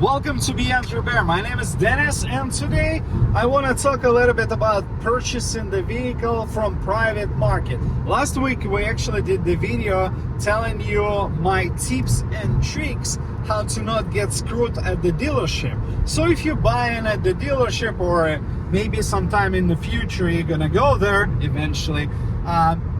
Welcome to Beyond Repair. My name is Dennis, and today I want to talk a little bit about purchasing the vehicle from private market. Last week we actually did the video telling you my tips and tricks how to not get screwed at the dealership. So if you're buying at the dealership, or maybe sometime in the future you're gonna go there eventually,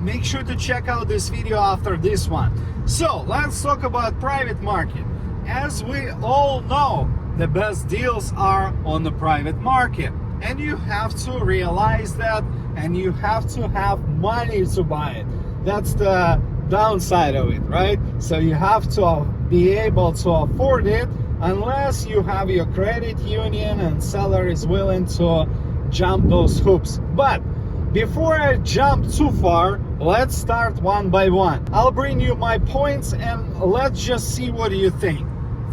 make sure to check out this video after this one. So let's talk about private market. As we all know, the best deals are on the private market, and you have to realize that, and you have to have money to buy it. That's the downside of it, right? So you have to be able to afford it, unless you have your credit union and seller is willing to jump those hoops. But before I jump too far, let's start one by one. I'll bring you my points and let's just see what you think.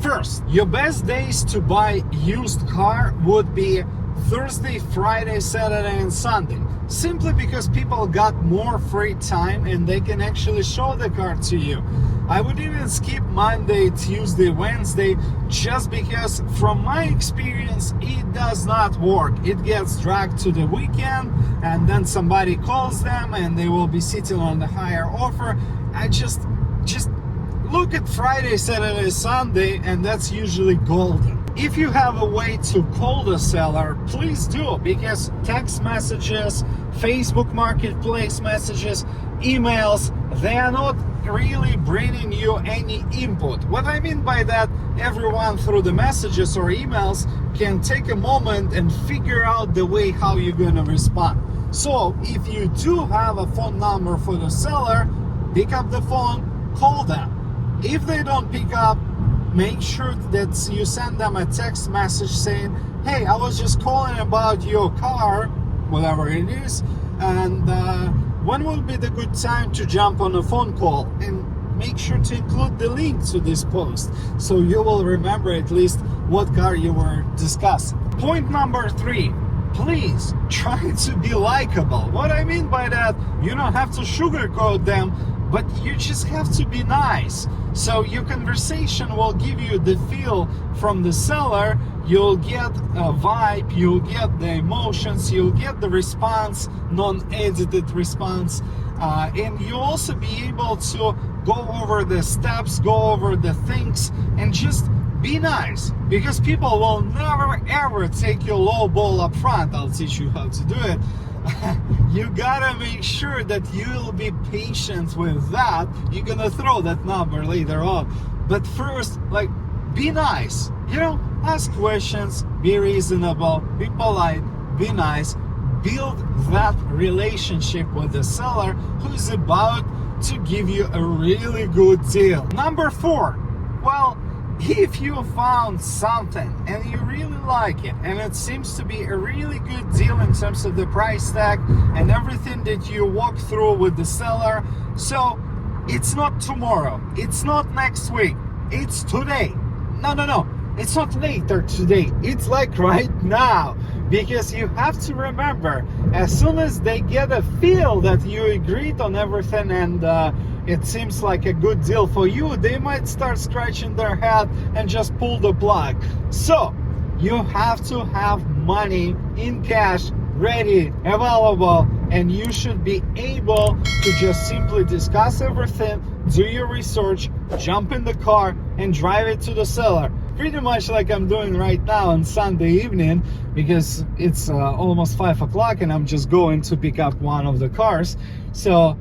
First, your best days to buy used car would be Thursday, Friday, Saturday and Sunday, simply because people got more free time and they can actually show the car to you. I would even skip Monday, Tuesday, Wednesday, just because from my experience it does not work. It gets dragged to the weekend and then somebody calls them and they will be sitting on the higher offer. I just look at Friday, Saturday, Sunday, and that's usually golden. If you have a way to call the seller, please do, because text messages, Facebook Marketplace messages, emails, they are not really bringing you any input. What I mean by that, everyone through the messages or emails can take a moment and figure out the way how you're going to respond. So if you do have a phone number for the seller, pick up the phone, call them. If they don't pick up, make sure that you send them a text message saying, hey, I was just calling about your car, whatever it is, and when will be the good time to jump on a phone call? And make sure to include the link to this post so you will remember at least what car you were discussing. Point number 3. Please try to be likable. What I mean by that, you don't have to sugarcoat them, but you just have to be nice. So your conversation will give you the feel from the seller. You'll get a vibe, you'll get the emotions, you'll get the response, non-edited response, and you'll also be able to go over the steps, go over the things, and just be nice, because people will never ever take your low ball up front. I'll teach you how to do it. You gotta make sure that you'll be patient with that. You're gonna throw that number later on, but first, like, be nice, you know, ask questions, be reasonable, be polite, be nice, build that relationship with the seller who's about to give you a really good deal. Number 4, well, if you found something and you really like it and it seems to be a really good deal in terms of the price tag and everything that you walk through with the seller, so it's not tomorrow, it's not next week, it's today. No, it's not later today, it's like right now. Because you have to remember, as soon as they get a feel that you agreed on everything and it seems like a good deal for you, they might start scratching their head and just pull the plug. So you have to have money in cash ready, available, and you should be able to just simply discuss everything, do your research, jump in the car and drive it to the seller. Pretty much like I'm doing right now on Sunday evening, because it's almost 5 o'clock and I'm just going to pick up one of the cars. So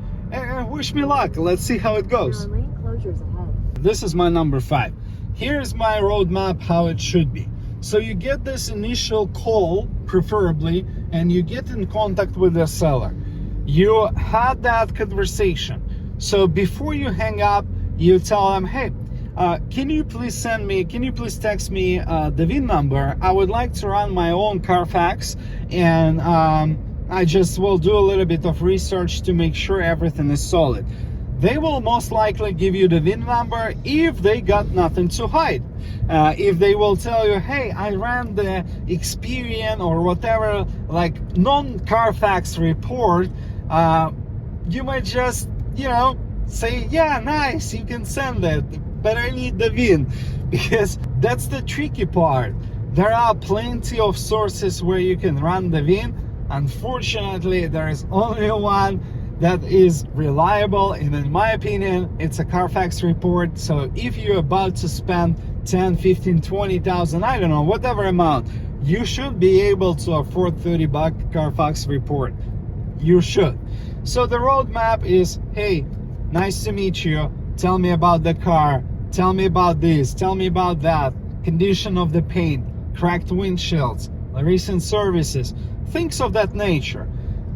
wish me luck. Let's see how it goes. Lane closures ahead. This is my number 5. Here's my roadmap how it should be. So you get this initial call, preferably, and you get in contact with the seller. You had that conversation. So before you hang up, you tell them, hey, can you please text me the VIN number? I would like to run my own Carfax, and I just will do a little bit of research to make sure everything is solid. They will most likely give you the VIN number if they got nothing to hide. If they will tell you, hey, I ran the Experian or whatever, like non-Carfax report, you might just, say, yeah, nice, you can send it, but I need the VIN. because that's the tricky part. There are plenty of sources where you can run the VIN. Unfortunately, there is only one that is reliable, and in my opinion, it's a Carfax report. So if you're about to spend 10, 15, 20,000, I don't know, whatever amount, you should be able to afford $30 Carfax report. You should. So the roadmap is, hey, nice to meet you. Tell me about the car. Tell me about this. Tell me about that. Condition of the paint, cracked windshields, recent services, things of that nature.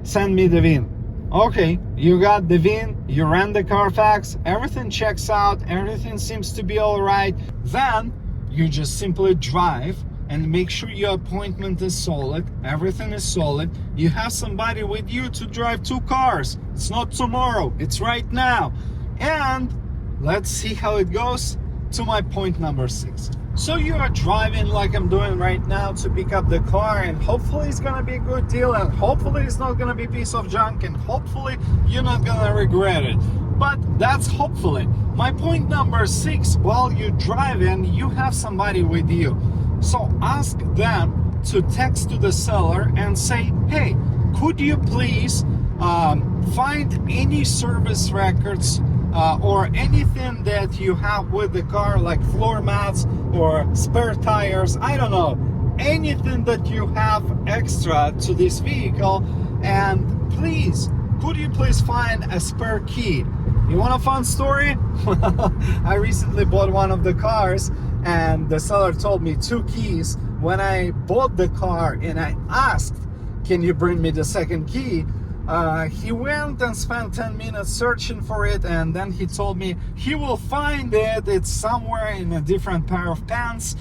Send me the VIN. Okay, you got the VIN, you ran the Carfax, everything checks out, everything seems to be all right. Then you just simply drive and make sure your appointment is solid, everything is solid. You have somebody with you to drive 2 cars. It's not tomorrow, it's right now. And let's see how it goes to my point number 6. So you are driving like I'm doing right now to pick up the car, and hopefully it's gonna be a good deal, and hopefully it's not gonna be a piece of junk, and hopefully you're not gonna regret it. But that's hopefully. My point number 6, while you're driving, you have somebody with you. So ask them to text to the seller and say, hey, could you please find any service records or anything that you have with the car, like floor mats or spare tires, I don't know, anything that you have extra to this vehicle, and please, could you please find a spare key? You want a fun story? I recently bought one of the cars, and the seller told me 2 keys. When I bought the car and I asked, can you bring me the second key? He went and spent 10 minutes searching for it, and then he told me he will find it. It's somewhere in a different pair of pants.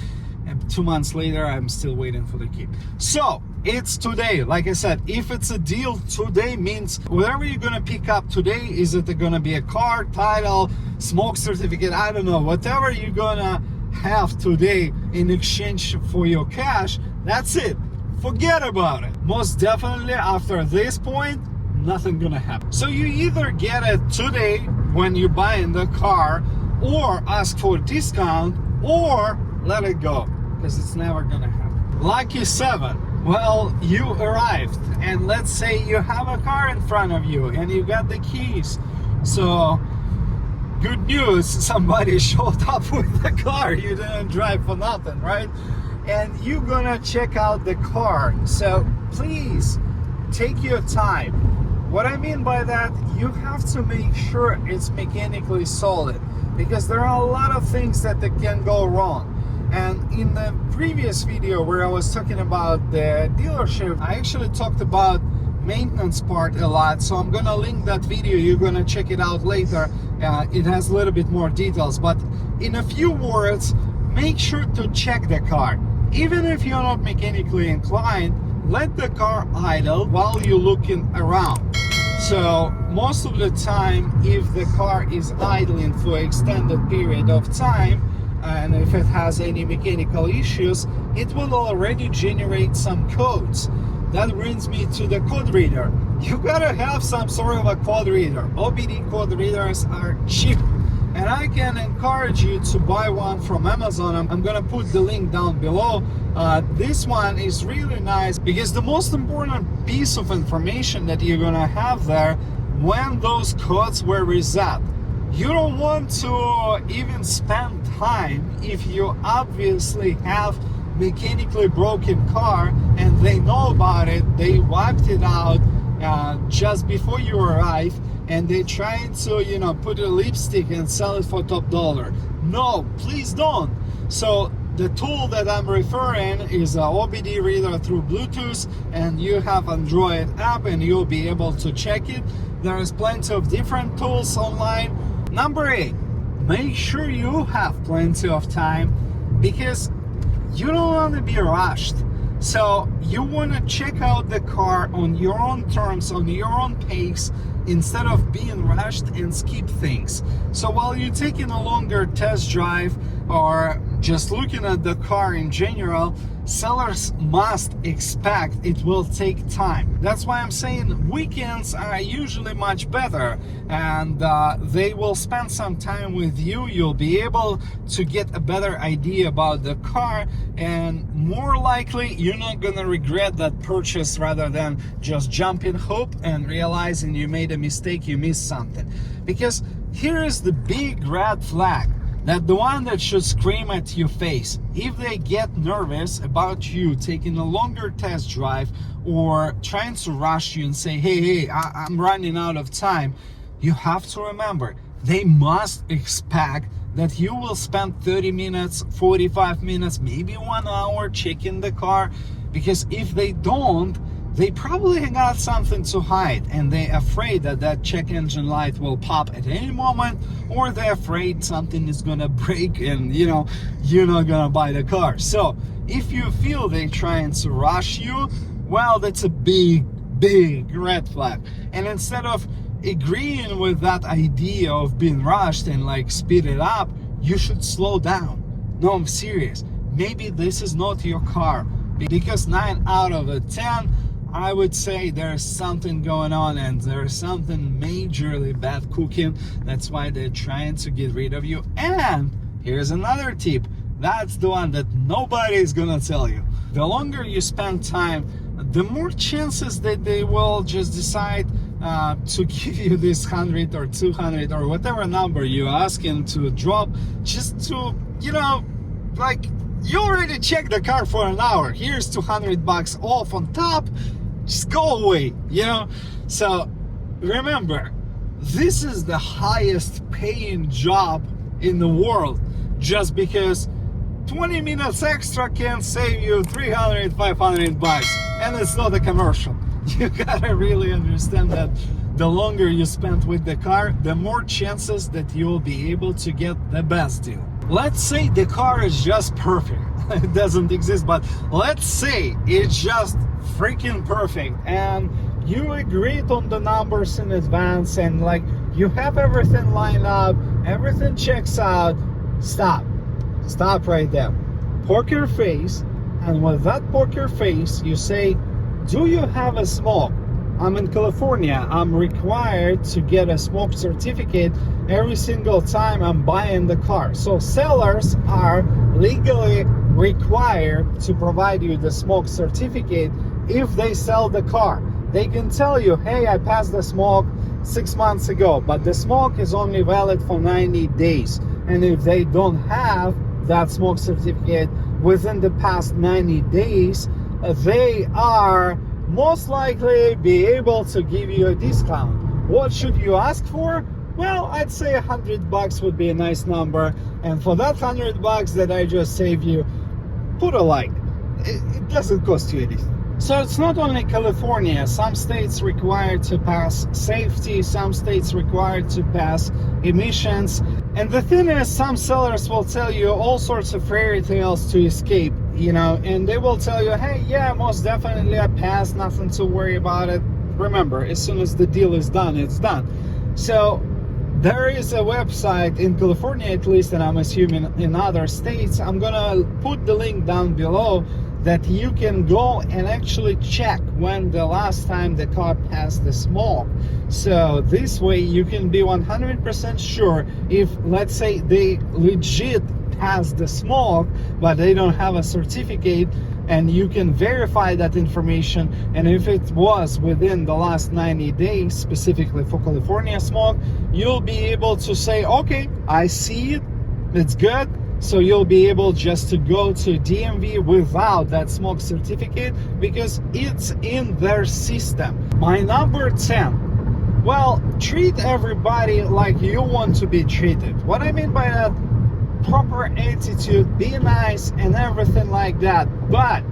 And 2 months later, I'm still waiting for the key. So it's today. Like I said, if it's a deal today, means whatever you're gonna pick up today, is it gonna be a car, title, smoke certificate, I don't know, whatever you're gonna have today in exchange for your cash, that's it. Forget about it. Most definitely after this point, nothing gonna happen. So you either get it today when you're buying the car, or ask for a discount, or let it go, because it's never gonna happen. Lucky 7. Well, you arrived, and let's say you have a car in front of you and you got the keys. So good news, somebody showed up with the car. You didn't drive for nothing, right? And you're gonna check out the car. So please take your time. What I mean by that, you have to make sure it's mechanically solid, because there are a lot of things that can go wrong. And in the previous video where I was talking about the dealership, I actually talked about maintenance part a lot, so I'm gonna link that video. You're gonna check it out later. It has a little bit more details, but in a few words, make sure to check the car. Even if you're not mechanically inclined, let the car idle while you're looking around. So most of the time, if the car is idling for an extended period of time, and if it has any mechanical issues, it will already generate some codes. That brings me to the code reader. You gotta have some sort of a code reader. OBD code readers are cheap, and I can encourage you to buy one from Amazon. I'm gonna put the link down below. This one is really nice, because the most important piece of information that you're gonna have there when those codes were reset. You don't want to even spend time if you obviously have mechanically broken car and they know about it, they wiped it out just before you arrive, and they're trying to, you know, put a lipstick and sell it for top dollar. No, please don't. So the tool that I'm referring is a OBD reader through Bluetooth, and you have Android app and you'll be able to check it. There is plenty of different tools online. Number 8, make sure you have plenty of time, because you don't want to be rushed. So you want to check out the car on your own terms, on your own pace, instead of being rushed and skip things. So while you're taking a longer test drive or just looking at the car in general, sellers must expect it will take time. That's why I'm saying weekends are usually much better, and they will spend some time with you. You'll be able to get a better idea about the car, and more likely you're not gonna regret that purchase rather than just jump in hope and realizing you made a mistake, you missed something. Because here is the big red flag, that the one that should scream at your face. If they get nervous about you taking a longer test drive or trying to rush you and say, hey, I'm running out of time, you have to remember, they must expect that you will spend 30 minutes, 45 minutes, maybe 1 hour checking the car. Because if they don't, they probably got something to hide, and they're afraid that that check engine light will pop at any moment, or they're afraid something is gonna break and you're not gonna buy the car. So if you feel they're trying to rush you, well, that's a big red flag. And instead of agreeing with that idea of being rushed and like speed it up, you should slow down. No, I'm serious. Maybe this is not your car, because 9 out of 10, I would say there's something going on, and there's something majorly bad cooking. That's why they're trying to get rid of you. And here's another tip. That's the one that nobody is gonna tell you. The longer you spend time, the more chances that they will just decide to give you this 100 or 200 or whatever number you're asking to drop, just to, like, you already checked the car for an hour. Here's $200 off on top. Just go away, So remember, this is the highest paying job in the world, just because 20 minutes extra can save you $300, $500, and it's not a commercial. You gotta really understand that the longer you spend with the car, the more chances that you'll be able to get the best deal. Let's say the car is just perfect. It doesn't exist, but let's say it's just freaking perfect, and you agreed on the numbers in advance, and like you have everything lined up, everything checks out. Stop right there, poker face, and with that poker face you say, do you have a smoke? I'm in California. I'm required to get a smoke certificate every single time I'm buying the car. So sellers are legally required to provide you the smoke certificate if they sell the car. They can tell you, hey, I passed the smoke 6 months ago, but the smoke is only valid for 90 days. And if they don't have that smoke certificate within the past 90 days, they are most likely be able to give you a discount. What should you ask for? Well, I'd say $100 would be a nice number, and for that $100 that I just saved you, put a like. It doesn't cost you anything. So it's not only California. Some states required to pass safety, some states required to pass emissions. And the thing is, some sellers will tell you all sorts of fairy tales to escape, and they will tell you, hey, yeah, most definitely I passed, nothing to worry about it. Remember, as soon as the deal is done, it's done. So there is a website in California, at least, and I'm assuming in other states. I'm gonna put the link down below, that you can go and actually check when the last time the car passed the smoke. So this way you can be 100% sure if, let's say, they legit passed the smoke but they don't have a certificate, and you can verify that information. And if it was within the last 90 days, specifically for California smoke, you'll be able to say, okay, I see it, it's good. So you'll be able just to go to DMV without that smoke certificate, because it's in their system. My number 10, well, treat everybody like you want to be treated. What I mean by that, proper attitude, be nice and everything like that. But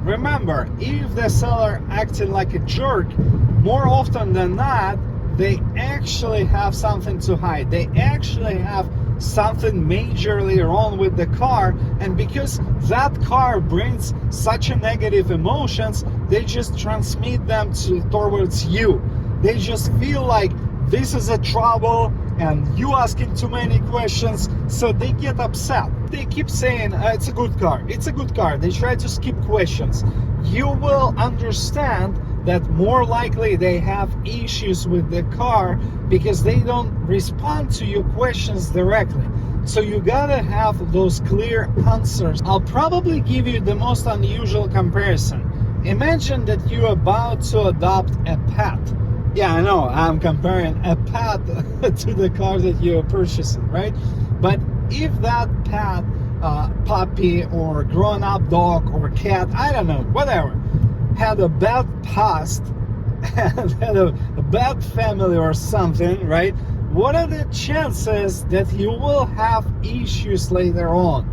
remember, if the seller acting like a jerk, more often than not, they actually have something to hide. They actually have something majorly wrong with the car, and because that car brings such a negative emotions, they just transmit them towards you. They just feel like this is a trouble, and you asking too many questions, so they get upset. They keep saying it's a good car, it's a good car. They try to skip questions. You will understand that more likely they have issues with the car because they don't respond to your questions directly. So you gotta have those clear answers. I'll probably give you the most unusual comparison. Imagine that you're about to adopt a pet. Yeah, I know, I'm comparing a pet to the car that you're purchasing, right? But if that pet, puppy or grown-up dog or cat, I don't know, whatever, had a bad past, and had a bad family or something, right? What are the chances that you will have issues later on?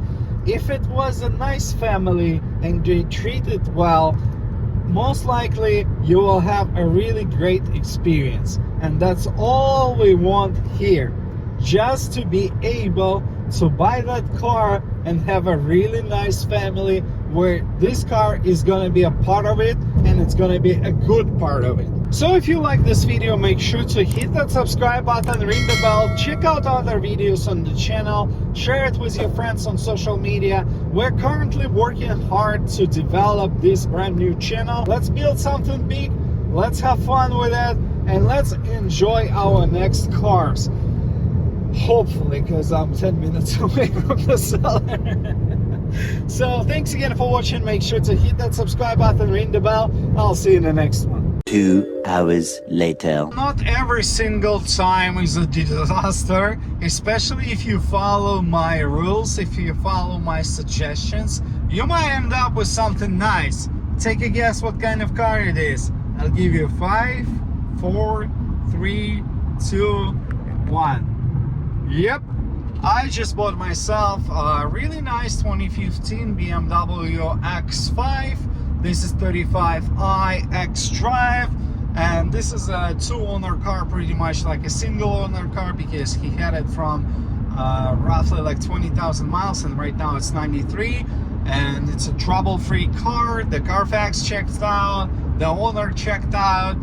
If it was a nice family and they treated well, most likely you will have a really great experience. And that's all we want here, just to be able to buy that car and have a really nice family where this car is going to be a part of it, and it's going to be a good part of it. So if you like this video, make sure to hit that subscribe button, ring the bell, check out other videos on the channel, share it with your friends on social media. We're currently working hard to develop this brand new channel. Let's build something big, let's have fun with it, and let's enjoy our next cars. Hopefully, because I'm 10 minutes away from the seller. So thanks again for watching. Make sure to hit that subscribe button, ring the bell. I'll see you in the next one. 2 hours later. Not every single time is a disaster, especially if you follow my rules, if you follow my suggestions. You might end up with something nice. Take a guess what kind of car it is. I'll give you 5, 4, 3, 2, 1. Yep, I just bought myself a really nice 2015 BMW X5. This is 35i xDrive, and this is a 2-owner car, pretty much like a single-owner car, because he had it from roughly like 20,000 miles, and right now it's 93, and it's a trouble-free car. The Carfax checked out, the owner checked out.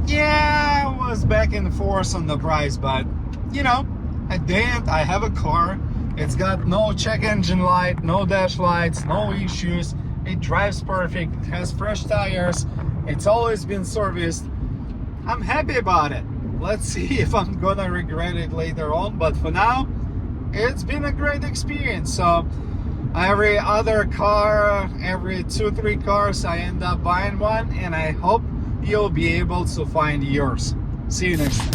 Yeah, it was back and forth on the price, but you know, at the end I have a car. It's got no check engine light, no dash lights, no issues. It drives perfect, it has fresh tires, it's always been serviced. I'm happy about it. Let's see if I'm gonna regret it later on, but for now it's been a great experience. So every other car, every 2-3 cars, I end up buying one, and I hope you'll be able to find yours. See you next time.